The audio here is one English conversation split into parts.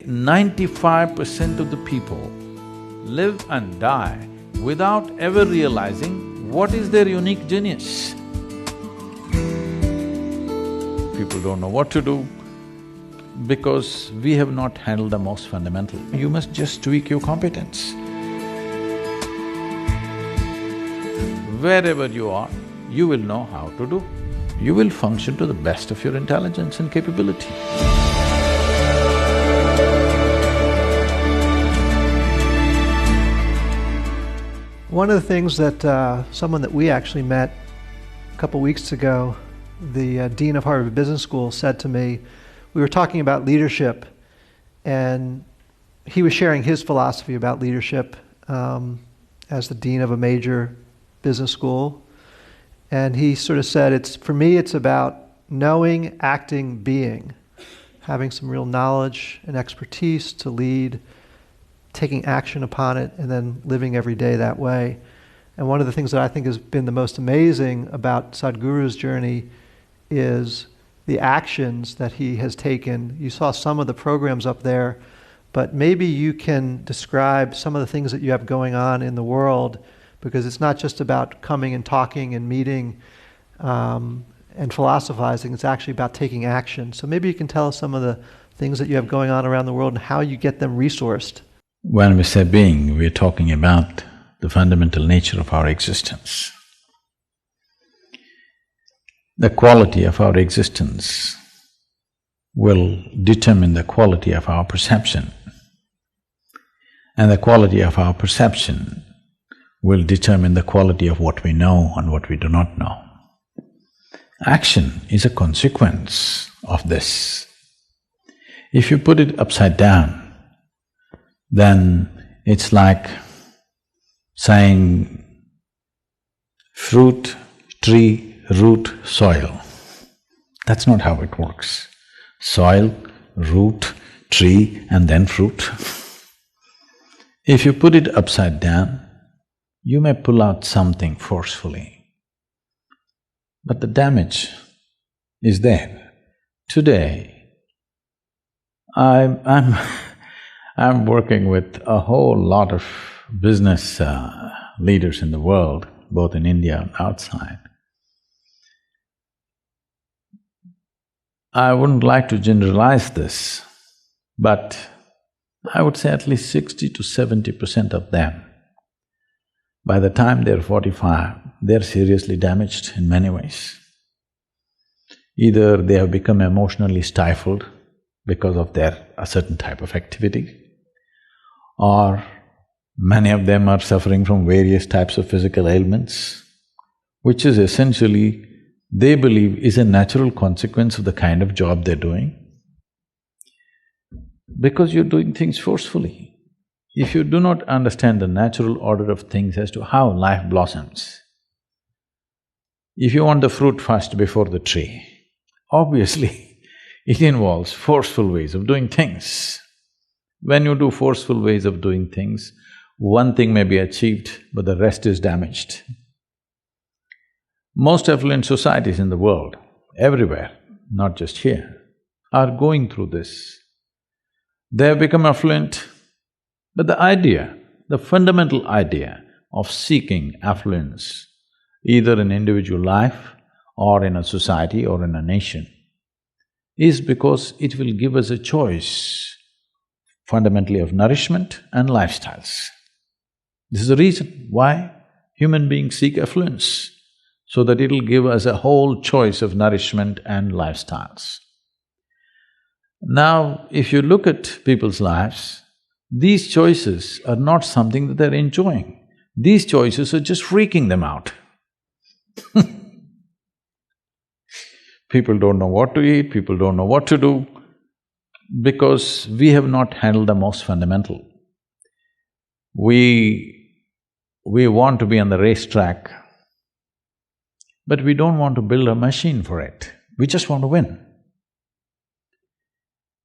95% of the people live and die without ever realizing what is their unique genius. People don't know what to do because we have not handled the most fundamental. You must just tweak your competence. Wherever you are, you will know how to do. You will function to the best of your intelligence and capability. One of the things that someone that we actually met a couple weeks ago, the dean of Harvard Business School, said to me, we were talking about leadership, and he was sharing his philosophy about leadership as the dean of a major business school. And he sort of said, for me, it's about knowing, acting, being, having some real knowledge and expertise to lead, taking action upon it, and then living every day that way. And one of the things that I think has been the most amazing about Sadhguru's journey is the actions that he has taken. You saw some of the programs up there, but maybe you can describe some of the things that you have going on in the world, because it's not just about coming and talking and meeting and philosophizing, it's actually about taking action. So maybe you can tell us some of the things that you have going on around the world and how you get them resourced. When we say being, we're talking about the fundamental nature of our existence. The quality of our existence will determine the quality of our perception, and the quality of our perception will determine the quality of what we know and what we do not know. Action is a consequence of this. If you put it upside down, then it's like saying fruit, tree, root, soil. That's not how it works. Soil, root, tree, and then fruit. If you put it upside down, you may pull out something forcefully, but the damage is there. Today, I'm working with a whole lot of business leaders in the world, both in India and outside. I wouldn't like to generalize this, but I would say at least 60 to 70% of them, by the time they're 45, they're seriously damaged in many ways. Either they have become emotionally stifled because of a certain type of activity, or many of them are suffering from various types of physical ailments, which is essentially, they believe, is a natural consequence of the kind of job they're doing. Because you're doing things forcefully. If you do not understand the natural order of things as to how life blossoms, if you want the fruit first before the tree, obviously it involves forceful ways of doing things. When you do forceful ways of doing things, one thing may be achieved, but the rest is damaged. Most affluent societies in the world, everywhere, not just here, are going through this. They have become affluent, but the fundamental idea of seeking affluence, either in individual life or in a society or in a nation, is because it will give us a choice fundamentally of nourishment and lifestyles. This is the reason why human beings seek affluence, so that it'll give us a whole choice of nourishment and lifestyles. Now, if you look at people's lives, these choices are not something that they're enjoying. These choices are just freaking them out. People don't know what to eat, people don't know what to do, because we have not handled the most fundamental. We want to be on the racetrack, but we don't want to build a machine for it, we just want to win.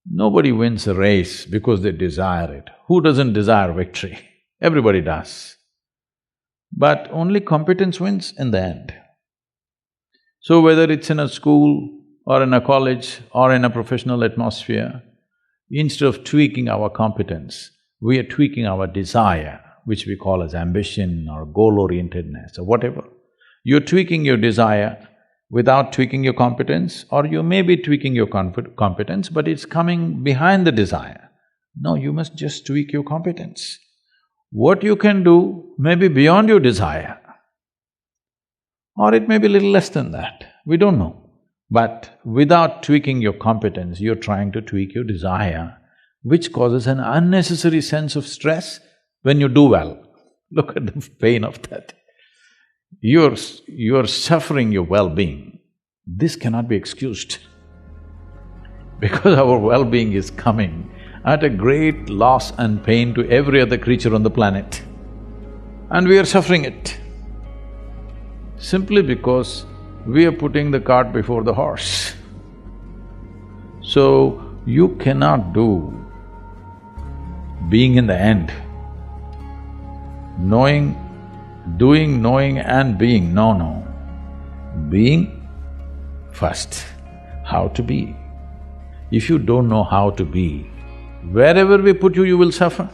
Nobody wins a race because they desire it. Who doesn't desire victory? Everybody does. But only competence wins in the end. So whether it's in a school or in a college or in a professional atmosphere, Instead of tweaking our competence, we are tweaking our desire, which we call as ambition or goal-orientedness or whatever. You're tweaking your desire without tweaking your competence, or you may be tweaking your competence, but it's coming behind the desire. No, you must just tweak your competence. What you can do may be beyond your desire, or it may be a little less than that, we don't know. But without tweaking your competence, you're trying to tweak your desire, which causes an unnecessary sense of stress when you do well. Look at the pain of that. You're suffering your well-being. This cannot be excused because our well-being is coming at a great loss and pain to every other creature on the planet. And we are suffering it simply because we are putting the cart before the horse. So, you cannot do being in the end. Doing, knowing and being, no. Being first, how to be. If you don't know how to be, wherever we put you, you will suffer.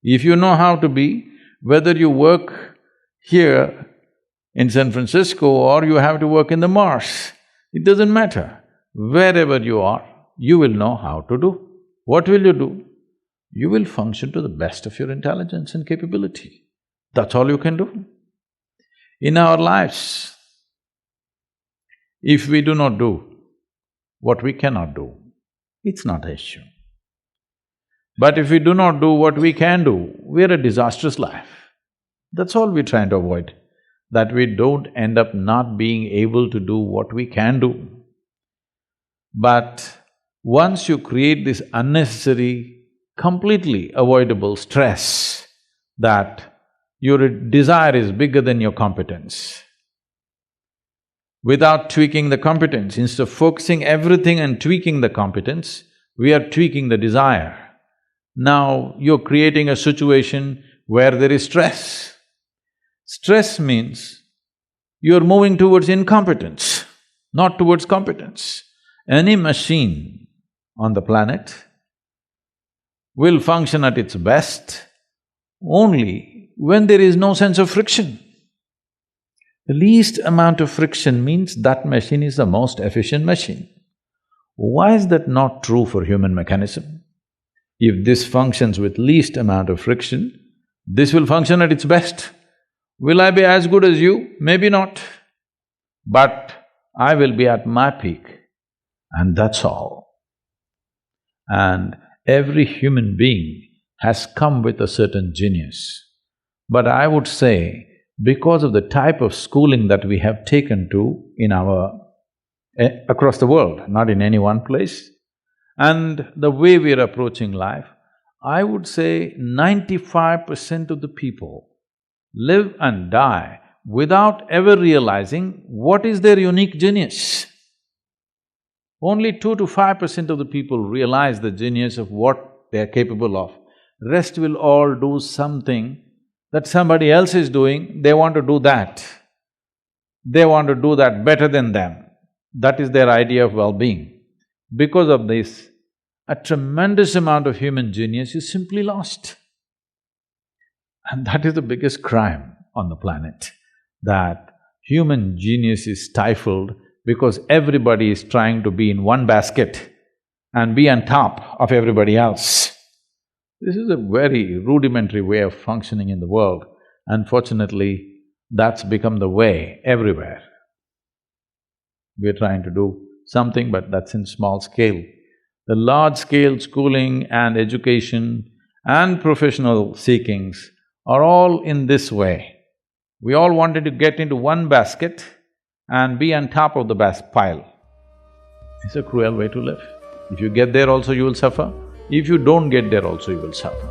If you know how to be, whether you work here in San Francisco or you have to work in the Mars, it doesn't matter. Wherever you are, you will know how to do. What will you do? You will function to the best of your intelligence and capability. That's all you can do. In our lives, if we do not do what we cannot do, it's not an issue. But if we do not do what we can do, we're a disastrous life. That's all we're trying to avoid, that we don't end up not being able to do what we can do. But once you create this unnecessary, completely avoidable stress that your desire is bigger than your competence, without tweaking the competence, instead of focusing everything and tweaking the competence, we are tweaking the desire. Now you're creating a situation where there is stress. Stress means you're moving towards incompetence, not towards competence. Any machine on the planet will function at its best only when there is no sense of friction. The least amount of friction means that machine is the most efficient machine. Why is that not true for human mechanism? If this functions with least amount of friction, this will function at its best. Will I be as good as you? Maybe not. But I will be at my peak, and that's all. And every human being has come with a certain genius. But I would say, because of the type of schooling that we have taken to in across the world, not in any one place, and the way we are approaching life, I would say 95% of the people live and die without ever realizing what is their unique genius. Only 2 to 5% of the people realize the genius of what they're capable of. Rest will all do something that somebody else is doing, they want to do that. They want to do that better than them. That is their idea of well-being. Because of this, a tremendous amount of human genius is simply lost. And that is the biggest crime on the planet, that human genius is stifled because everybody is trying to be in one basket and be on top of everybody else. This is a very rudimentary way of functioning in the world. Unfortunately, that's become the way everywhere. We're trying to do something, but that's in small scale. The large-scale schooling and education and professional seekings are all in this way. We all wanted to get into one basket and be on top of the pile. It's a cruel way to live. If you get there also, you will suffer. If you don't get there also, you will suffer.